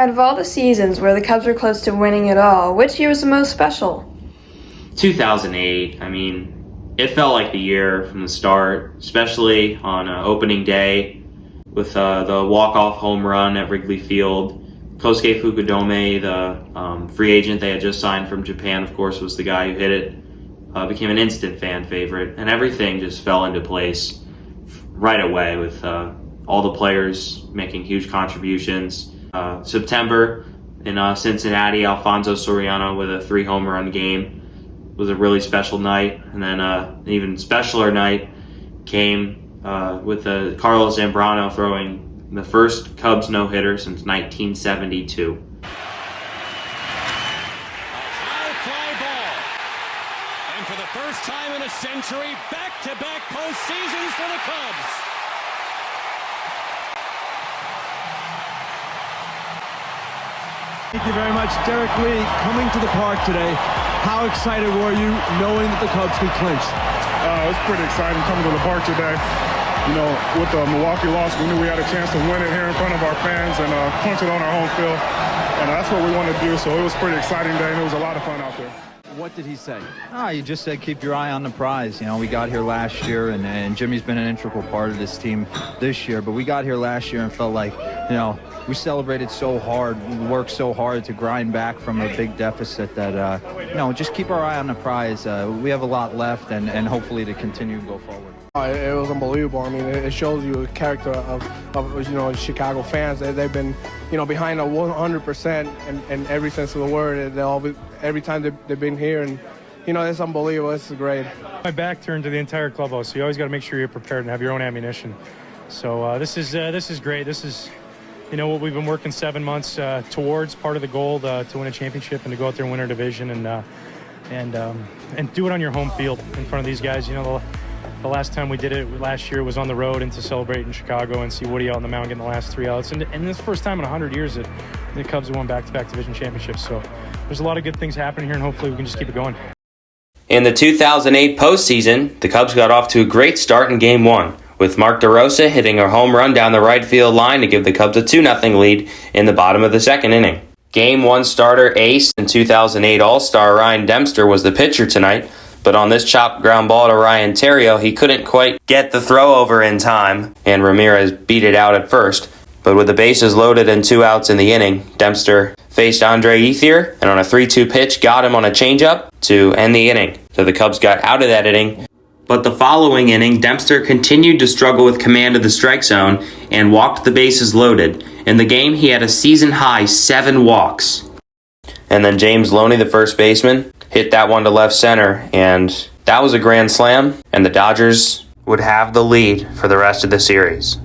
Out of all the seasons where the Cubs were close to winning it all, which year was the most special? 2008, I mean, it felt like the year from the start, especially on opening day with the walk-off home run at Wrigley Field. Kosuke Fukudome, the free agent they had just signed from Japan, of course, was the guy who hit it. Became an instant fan favorite, and everything just fell into place right away with all the players making huge contributions. September in Cincinnati, Alfonso Soriano with a 3-home run game was a really special night, and then an even specialer night came with Carlos Zambrano throwing the first Cubs no-hitter since 1972. And for the first time in a century, back-to-back postseasons for the Cubs. Thank you very much, Derek Lee, coming to the park today. How excited were you knowing that the Cubs could clinch? It was pretty exciting coming to the park today. You know, with the Milwaukee loss, we knew we had a chance to win it here in front of our fans and punch it on our home field. And that's what we want to do, so it was a pretty exciting day, and it was a lot of fun out there. What did he say? He just said keep your eye on the prize. You know, we got here last year, and Jimmy's been an integral part of this team this year. But we got here last year and felt like, you know, we celebrated so hard, we worked so hard to grind back from a big deficit that, you know, just keep our eye on the prize. We have a lot left, and hopefully to continue and go forward. It was unbelievable. I mean, it shows you the character of you know, Chicago fans. They've been, you know, behind a 100% in every sense of the word. Every time they've been here, and you know, it's unbelievable. It's great. My back turned to the entire clubhouse, so you always got to make sure you're prepared and have your own ammunition. So this is great. This is, you know, what we've been working 7 months towards. Part of the goal to win a championship and to go out there and win our division and do it on your home field in front of these guys. You know, the last time we did it last year was on the road and to celebrate in Chicago and see Woody out on the mound getting the last 3 outs. And this is the first time in 100 years that the Cubs have won back-to-back division championships. So there's a lot of good things happening here, and hopefully we can just keep it going. In the 2008 postseason, the Cubs got off to a great start in Game 1, with Mark DeRosa hitting a home run down the right field line to give the Cubs a 2-0 lead in the bottom of the second inning. Game 1 starter ace and 2008 All-Star Ryan Dempster was the pitcher tonight, but on this chopped ground ball to Ryan Theriot, he couldn't quite get the throw over in time, and Ramirez beat it out at first. But with the bases loaded and 2 outs in the inning, Dempster faced Andre Ethier, and on a 3-2 pitch got him on a changeup to end the inning. So the Cubs got out of that inning. But the following inning, Dempster continued to struggle with command of the strike zone and walked the bases loaded. In the game, he had a season-high 7 walks. And then James Loney, the first baseman, hit that one to left center, and that was a grand slam, and the Dodgers would have the lead for the rest of the series.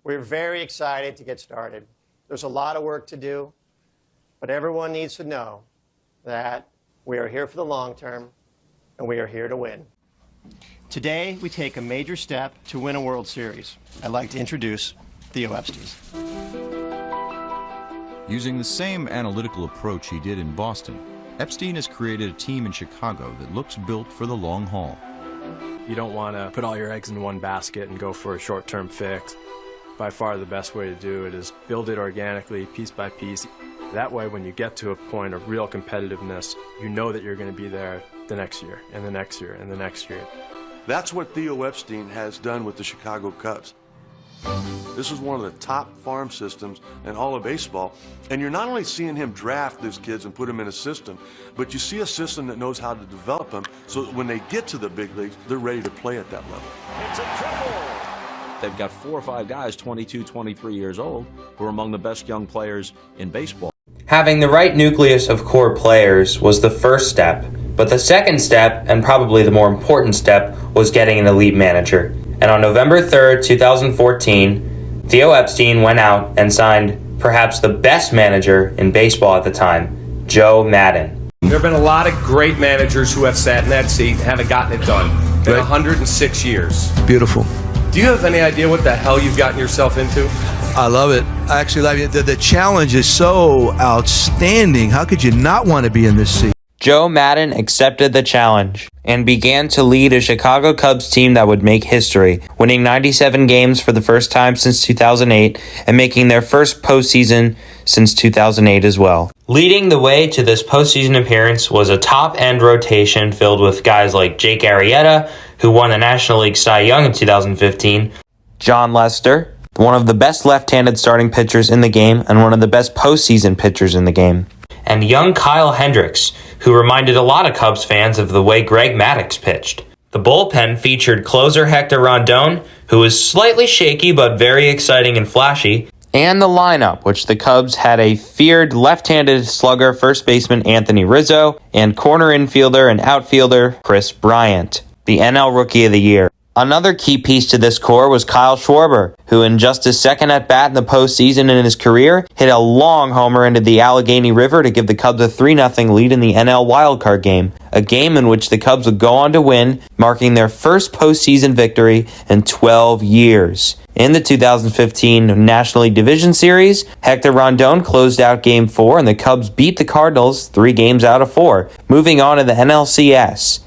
We're very excited to get started. There's a lot of work to do, but everyone needs to know that we are here for the long term, and we are here to win. Today, we take a major step to win a World Series. I'd like to introduce Theo Epstein. Using the same analytical approach he did in Boston, Epstein has created a team in Chicago that looks built for the long haul. You don't want to put all your eggs in one basket and go for a short-term fix. By far the best way to do it is build it organically, piece by piece. That way, when you get to a point of real competitiveness, you know that you're going to be there the next year, and the next year, and the next year. That's what Theo Epstein has done with the Chicago Cubs. This is one of the top farm systems in all of baseball. And you're not only seeing him draft these kids and put them in a system, but you see a system that knows how to develop them so that when they get to the big leagues, they're ready to play at that level. It's a triple. They've got 4 or 5 guys, 22, 23 years old, who are among the best young players in baseball. Having the right nucleus of core players was the first step, but the second step, and probably the more important step, was getting an elite manager. And on November 3rd, 2014, Theo Epstein went out and signed perhaps the best manager in baseball at the time, Joe Maddon. There have been a lot of great managers who have sat in that seat and haven't gotten it done. Been 106 years. Beautiful. Do you have any idea what the hell you've gotten yourself into? I love it. I actually love it. The challenge is so outstanding. How could you not want to be in this seat? Joe Maddon accepted the challenge and began to lead a Chicago Cubs team that would make history, winning 97 games for the first time since 2008 and making their first postseason since 2008 as well. Leading the way to this postseason appearance was a top-end rotation filled with guys like Jake Arrieta, who won the National League Cy Young in 2015, John Lester, one of the best left-handed starting pitchers in the game and one of the best postseason pitchers in the game, and young Kyle Hendricks, who reminded a lot of Cubs fans of the way Greg Maddux pitched. The bullpen featured closer Hector Rondon, who was slightly shaky but very exciting and flashy, and the lineup, which the Cubs had a feared left-handed slugger first baseman Anthony Rizzo and corner infielder and outfielder Chris Bryant, the NL Rookie of the Year. Another key piece to this core was Kyle Schwarber, who in just his second at-bat in the postseason in his career, hit a long homer into the Allegheny River to give the Cubs a 3-0 lead in the NL wildcard game, a game in which the Cubs would go on to win, marking their first postseason victory in 12 years. In the 2015 National League Division Series, Hector Rondon closed out Game 4 and the Cubs beat the Cardinals 3 games out of 4, moving on to the NLCS.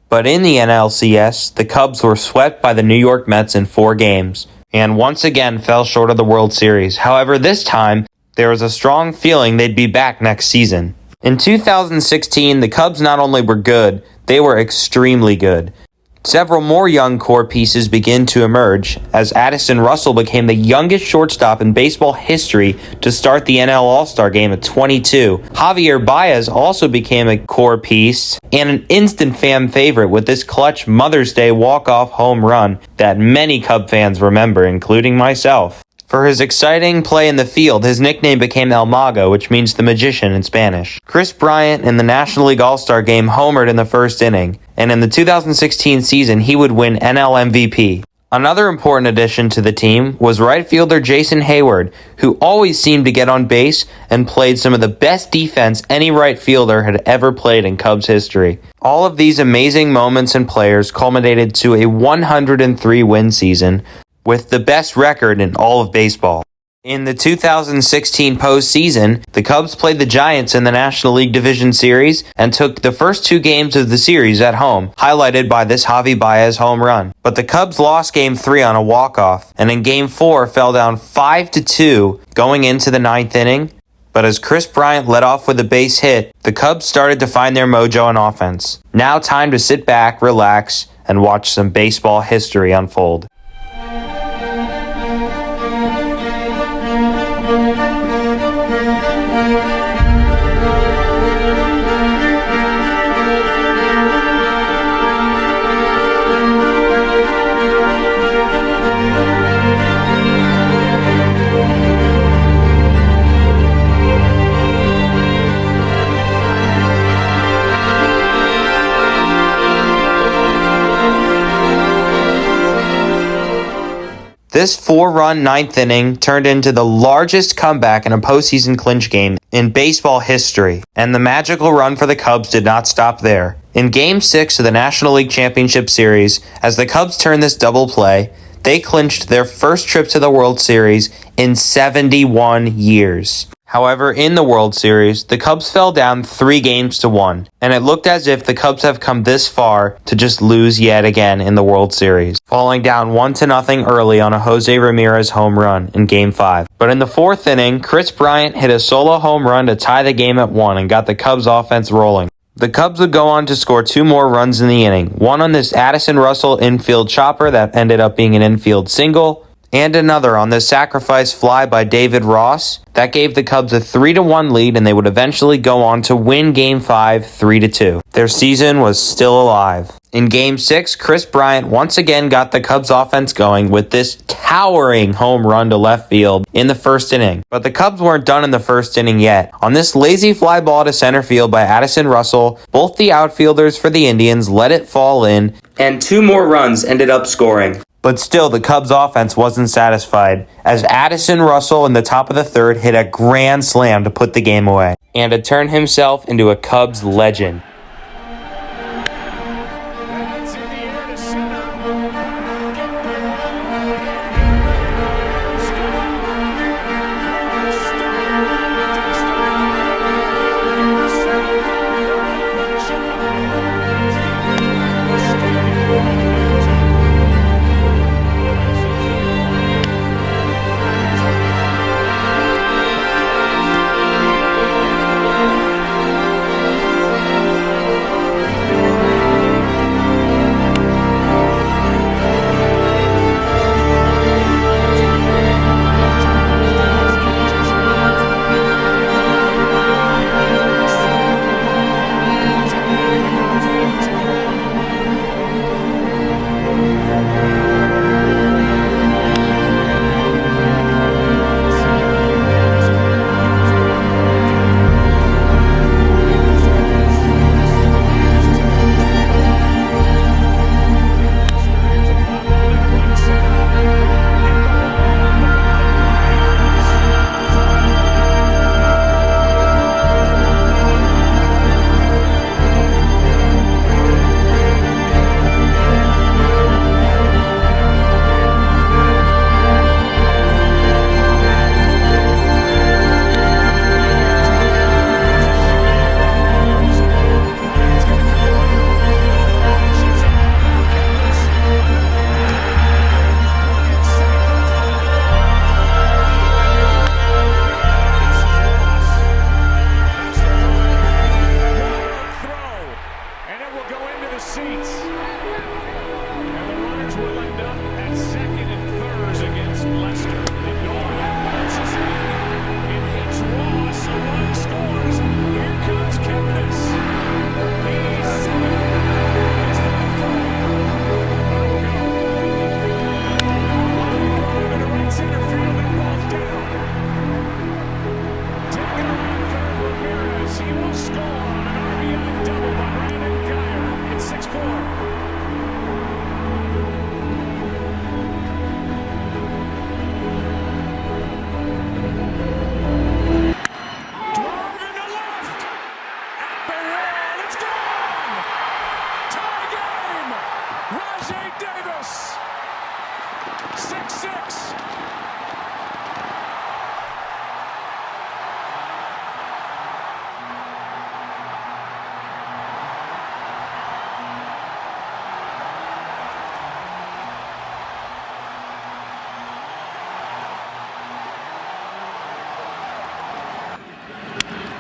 But in the NLCS, the Cubs were swept by the New York Mets in 4 games, and once again fell short of the World Series. However, this time, there was a strong feeling they'd be back next season. In 2016, the Cubs not only were good, they were extremely good. Several more young core pieces begin to emerge, as Addison Russell became the youngest shortstop in baseball history to start the NL All-Star Game at 22. Javier Baez also became a core piece and an instant fan favorite with this clutch Mother's Day walk-off home run that many Cub fans remember, including myself. For his exciting play in the field, his nickname became El Mago, which means the magician in Spanish. Chris Bryant in the National League All-Star Game homered in the first inning, and in the 2016 season, he would win NL MVP. Another important addition to the team was right fielder Jason Hayward, who always seemed to get on base and played some of the best defense any right fielder had ever played in Cubs history. All of these amazing moments and players culminated to a 103-win season, with the best record in all of baseball. In the 2016 postseason, the Cubs played the Giants in the National League Division Series and took the first 2 games of the series at home, highlighted by this Javi Baez home run. But the Cubs lost Game 3 on a walk-off, and in Game 4 fell down 5-2 going into the 9th inning. But as Chris Bryant led off with a base hit, the Cubs started to find their mojo on offense. Now time to sit back, relax, and watch some baseball history unfold. This 4-run 9th inning turned into the largest comeback in a postseason clinch game in baseball history, and the magical run for the Cubs did not stop there. In Game 6 of the National League Championship Series, as the Cubs turned this double play, they clinched their first trip to the World Series in 71 years. However, in the World Series, the Cubs fell down 3-1, and it looked as if the Cubs have come this far to just lose yet again in the World Series, falling down 1-0 early on a Jose Ramirez home run in Game 5. But in the 4th inning, Chris Bryant hit a solo home run to tie the game at 1 and got the Cubs offense rolling. The Cubs would go on to score 2 more runs in the inning, one on this Addison Russell infield chopper that ended up being an infield single, and another on the sacrifice fly by David Ross that gave the Cubs a 3-1 lead, and they would eventually go on to win Game 5 3-2. Their season was still alive. In Game 6, Chris Bryant once again got the Cubs offense going with this towering home run to left field in the first inning. But the Cubs weren't done in the first inning yet. On this lazy fly ball to center field by Addison Russell, both the outfielders for the Indians let it fall in, and 2 more runs ended up scoring. But still, the Cubs offense wasn't satisfied, as Addison Russell in the top of the third hit a grand slam to put the game away, and to turn himself into a Cubs legend.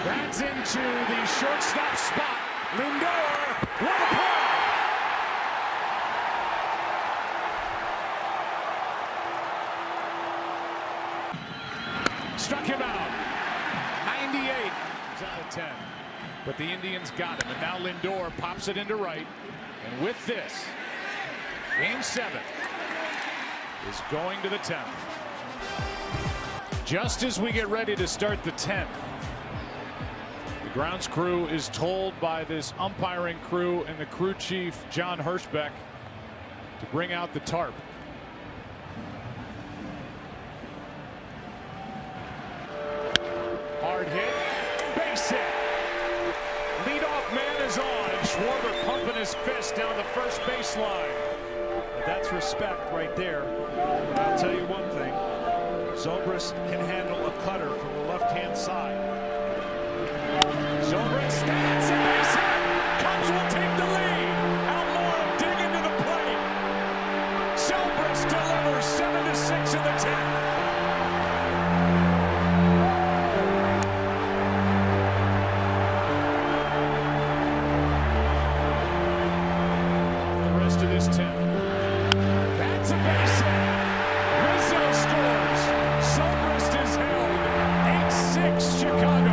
That's into the shortstop spot. Lindor, what a play! Struck him out. 98. He's out of 10. But the Indians got him. And now Lindor pops it into right. And with this, Game 7 is going to the 10th. Just as we get ready to start the 10th, the grounds crew is told by this umpiring crew and the crew chief, John Hirschbeck, to bring out the tarp. Hard hit, base hit. Leadoff man is on, and Schwarber pumping his fist down the first baseline. That's respect right there. And I'll tell you one thing. Zobrist can handle a cutter from the left-hand side. Zobrist stands a base hit. Cubs will take the lead. Almora digging to the plate. Zobrist delivers 7-6 in the 10th. 6, Chicago.